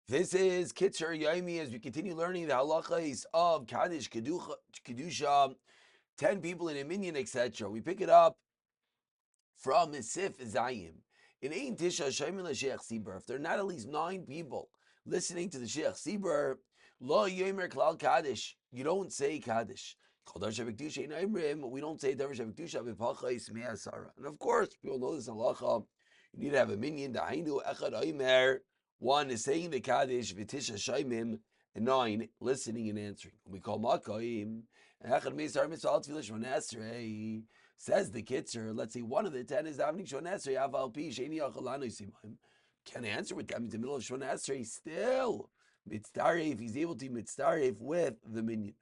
This is Kitzur Yomi as we continue learning the halachas of Kaddish, Kedusha, 10 people in a minyan, etc. We pick it up from Sif Zayim. In Ein Tisha Shaymin LaSheikh Sibur, if there are not at least 9 people listening to the Sheikh Sibur, Lo Yomer Klal Kaddish, you don't say Kaddish. We don't say Davar Shavik B'Pachais Me'asara. And of course, people know this halacha. You need to have a minyan. Dahainu Echad Omer. One is saying the Kaddish, V'Tisha Shaymim, and 9 listening and answering. We call Makayim. Echad Me'asar Mitzvah Tfilah Shmon Esrei. Says the Kitzur, let's see, one of the 10 is Davnik Shmon Esrei, Aval Pi, Sheni Achalanu Siman. Can't answer with them in the middle of Shmon Esrei. Still, Mitzdaref, he's able to Mitzdaref with the minyan.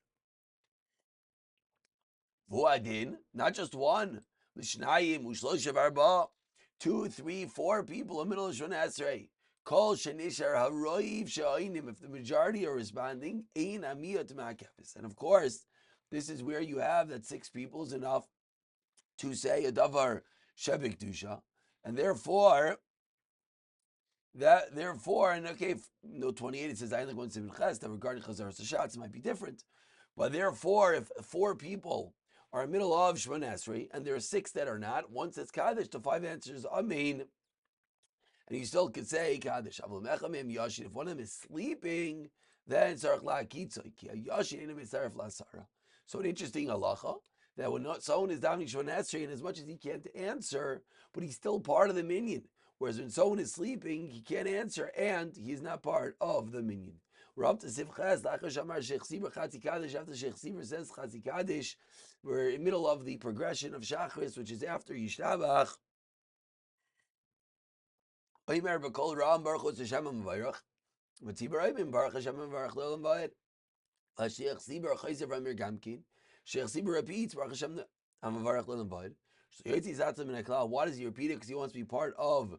Vuadin, not just one. Lishnayim, Ushloshav Arba. 2, 3, 4 people in the middle of Shmon Esrei. Kol Shanishar Haroiv Sha'ainim. If the majority are responding, Ein Amiyot Ma'akefis. And of course, this is where you have that 6 people is enough to say a davar shebek dusha, and therefore, and okay, no 28 it says I only going to ches that regarding chazar sashatz might be different, but therefore, if 4 people are in the middle of Shemon Esrei and there are 6 that are not, one says kaddish, the 5 answers amen, and you still could say kaddish. If one of them is sleeping, then tzarich la'akitzoy ki yashin ena mitzaref la'asara. So an interesting halacha that when someone is davening Shemon Esrei, and as much as he can't answer, but he's still part of the minyan. Whereas when someone is sleeping, he can't answer, and he is not part of the minyan. We're up to Sivches, Lachar Shamar Sheikh Sibur Chatzi Kaddish. After Sheikh Sibur says Chatzi Kaddish, we're in the middle of the progression of Shachris, which is after Yishtabach. Oimer B'Kol Ram Baruch Hu Hashem HaMavarach. V'Tzibur Oimim Baruch Hashem HaMavarach Le'olam V'ed. Sheikh Sibur Chayzer V'Amir Gamkin. Sheikh Sibur repeats Baruch Hashem HaMavarach Le'olam V'ed. So Yotzi Zatzim in a klal. Why does he repeat it? Because he wants to be part of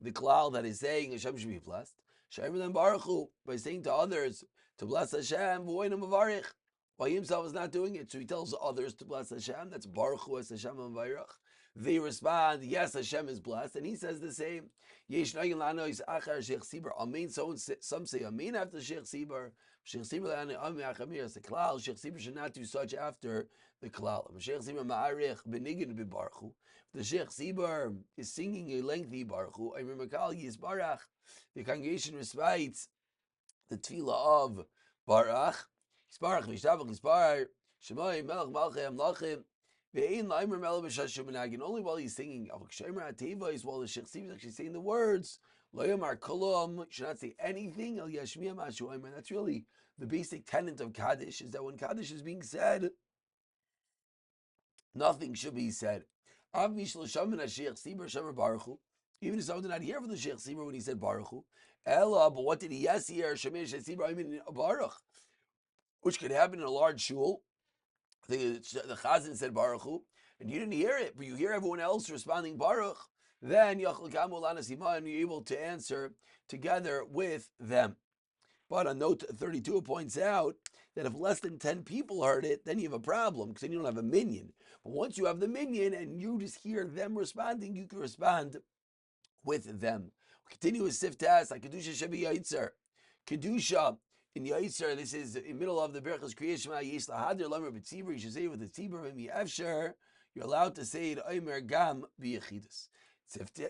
the klal that is saying Hashem should be blessed. Shayim Len Baruch Hu, by saying to others to bless Hashem, V'oinam Mavarich. Why himself is not doing it, so he tells others to bless Hashem. That's Baruch Hu as Hashem Mavarich. They respond, yes, Hashem is blessed, and he says the same. Yesh Nagin Lanois Achar Sheikh Sibur. Amen. Some say Amen after Sheikh Sibur. Sheikh Sibur Lanois Amen Achamir as the klal. Sheikh Sibur should not do such after the klal. Sheikh Sibur Ma'arich Benigin B'Baruch Hu. The Sheikh Sibur is singing a lengthy Baruch Hu. I remember Kal Yisbarach. The congregation recites the tefillah of Barach. Yisbarach V'Yishtabach Yisbar Shemai Melech Malchei Amlachim. Only while he's singing, while the Sheikh Sibur is actually saying the words, you should not say anything. And that's really the basic tenet of Kaddish, is that when Kaddish is being said, nothing should be said. Even if someone did not hear from the Sheikh Sibur when he said Baruch Hu, but what did he yes hear? Baruch, which could happen in a large shul. The Chazan said Baruch Hu, and you didn't hear it, but you hear everyone else responding Baruch, then Siman, you're able to answer together with them. But on note 32, it points out that if less than 10 people heard it, then you have a problem, because then you don't have a minyan. But once you have the minyan and you just hear them responding, you can respond with them. Continue with Siftas, like Kedusha Shebi Yaitzer. Kedusha in Yaitzer, this is in the middle of the Berachos creation. Yesh lahadir lamer b'tzibur. You should say it with the tzibur. Maybe after you're allowed to say it Omer Gam b'yechidus.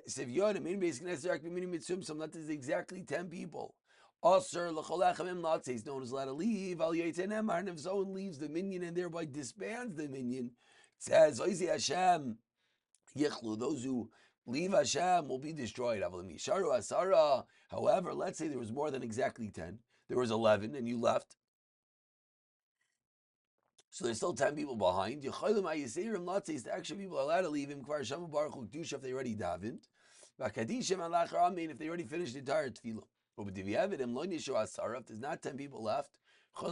Sivyon in basic neserak b'minim mitzum. Some that is exactly 10 people. Aser l'cholachamim not says no one is allowed to leave. Al yaitzen emar, and if someone leaves the minyan and thereby disbands the minyan, it says Oizi Hashem yichlu. Those who leave Hashem will be destroyed. However, let's say there was more than exactly 10. There was 11 and you left. So there's still 10 people behind. Let's say the extra people are allowed to leave him if they already davened. If they already finished the entire tefillah. But if there's not 10 people left, so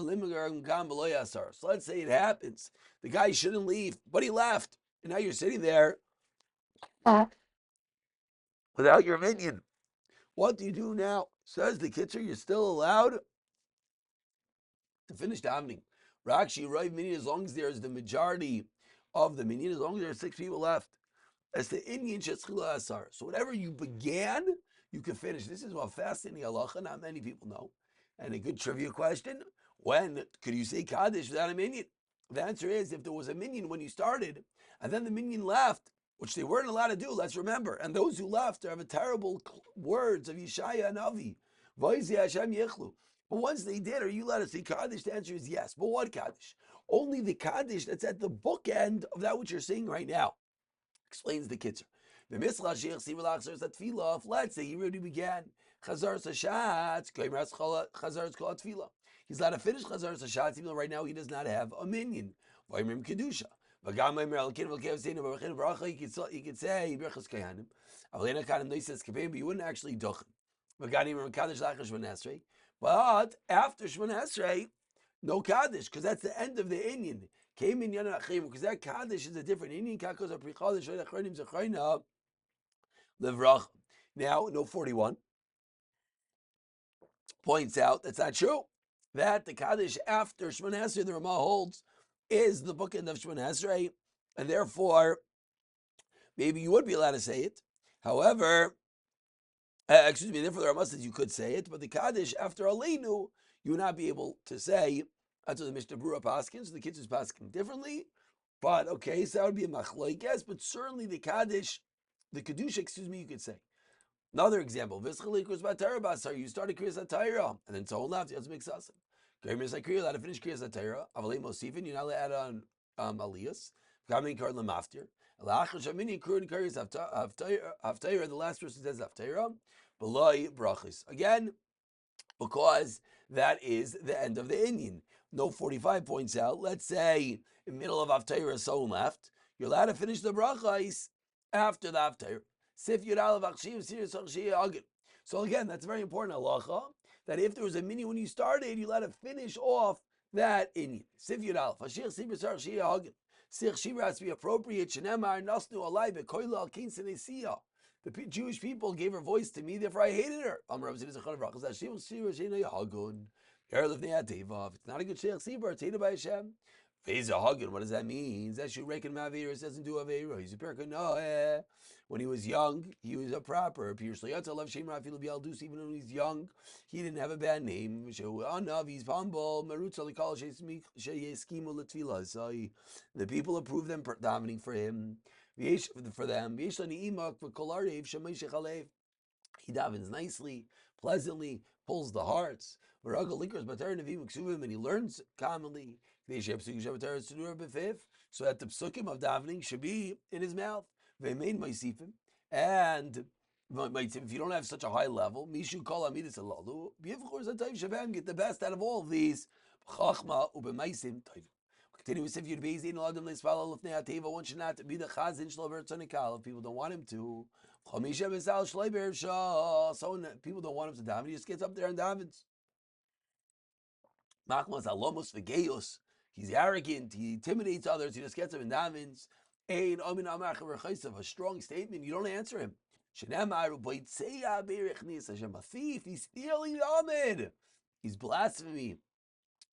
let's say it happens. The guy shouldn't leave, but he left. And now you're sitting there without your minyan. What do you do now? Says the Kitzur, you're still allowed to finish davening. Rakshi Rav minyan, as long as there's the majority of the minyan, as long as there are 6 people left. As the Indian Shetzchila Asar. So whatever you began, you could finish. This is a fascinating halacha. Not many people know, and a good trivia question: when could you say kaddish without a minyan? The answer is if there was a minyan when you started, and then the minyan left, which they weren't allowed to do. Let's remember, and those who left have a terrible words of Yeshaya and Avi. Voizi Hashem Yechlu. But once they did, are you allowed to say kaddish? The answer is yes. But what kaddish? Only the kaddish that's at the bookend of that which you're saying right now. Explains the Kitzur. If let's say he already began Chazar Sashat, he's allowed to finish Chazar Sashat, even though right now he does not have a minyan. Kedusha. He could say Birchas Kayanim. But you wouldn't actually do it. But after Shemon Esrei, no Kaddish, because that's the end of the Inyan. Because that Kaddish is a different Inyan. Now, no 41 points out that's not true. That the Kaddish after Shemon Esrei, the Ramah holds, is the bookend of Shemon Esrei, and therefore, maybe you would be allowed to say it. However, therefore the Ramah says you could say it, but the Kaddish after Aleinu, you would not be able to say. That's what the Mishnah Berurah paskins, so the Kitzur is paskin differently. But okay, so that would be a machlokes, but certainly the Kaddish, the Kedusha, you could say. Another example, you started Kriyas HaTorah, and then someone left, you have to make sasim. You're allowed to finish Kriyas HaTorah, Avalei Mosifin, you're not allowed to add on Aliyas, Gamin Kar Lamaftir, Elachar Shamini, Kurun Kriyas HaTorah, the last person says HaTorah, Beloi Brachis. Again, because that is the end of the Inyan. No 45 points out. Let's say in the middle of Haftarah, someone left. You're allowed to finish the brachais after the Haftarah. Sif Yudal Agin. So again, that's very important halacha, that if there was a minyan when you started, you're allowed to finish off that Inyan. Sif Yudal Agin. Sich Shibra has to be appropriate. Shenemar Nasnu Alai Bekoila Al Kin Senesia. The Jewish people gave her voice to me, therefore I hated her. If it's not a good Sheikh Sibur, it's hated by Hashem. What does that mean? That should reckon Maviris doesn't do Aveira. He's a perka. No, when he was young, he was a proper. Even when he's young, he didn't have a bad name. He's humble. The people approve them davening for him. For them, he davens nicely, pleasantly, pulls the hearts. And he learns commonly. So that the psukim of davening should be in his mouth. And if you don't have such a high level, get the best out of all of these. Continuous if you'd be one should not be the Chazan Shlover Tzonikal if people don't want him to. So people don't want him to daven, he just gets up there and davens. He's arrogant, he intimidates others, he just gets up and davens. A strong statement, you don't answer him. A thief, he's stealing the Amid. He's blasphemy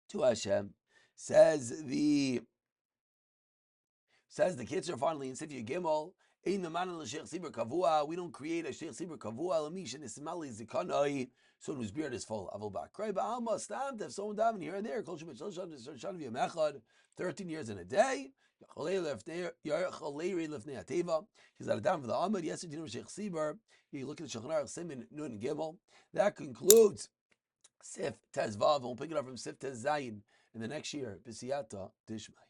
to Hashem. Says the Kitzur finally in Sifya Gimel, we don't create a Sheikh Sibur Kavua, someone whose beard is full. If someone daven here and there, 13 years in a day. He's at a down for the Ahmed. Yesterday, Sheikh Sibur. You look at the Shulchan Aruch Siman Nun Gimel. That concludes Sif Tezvav. We'll pick it up from Sif Tez Zayin in the next year. B'siyata Dishmai.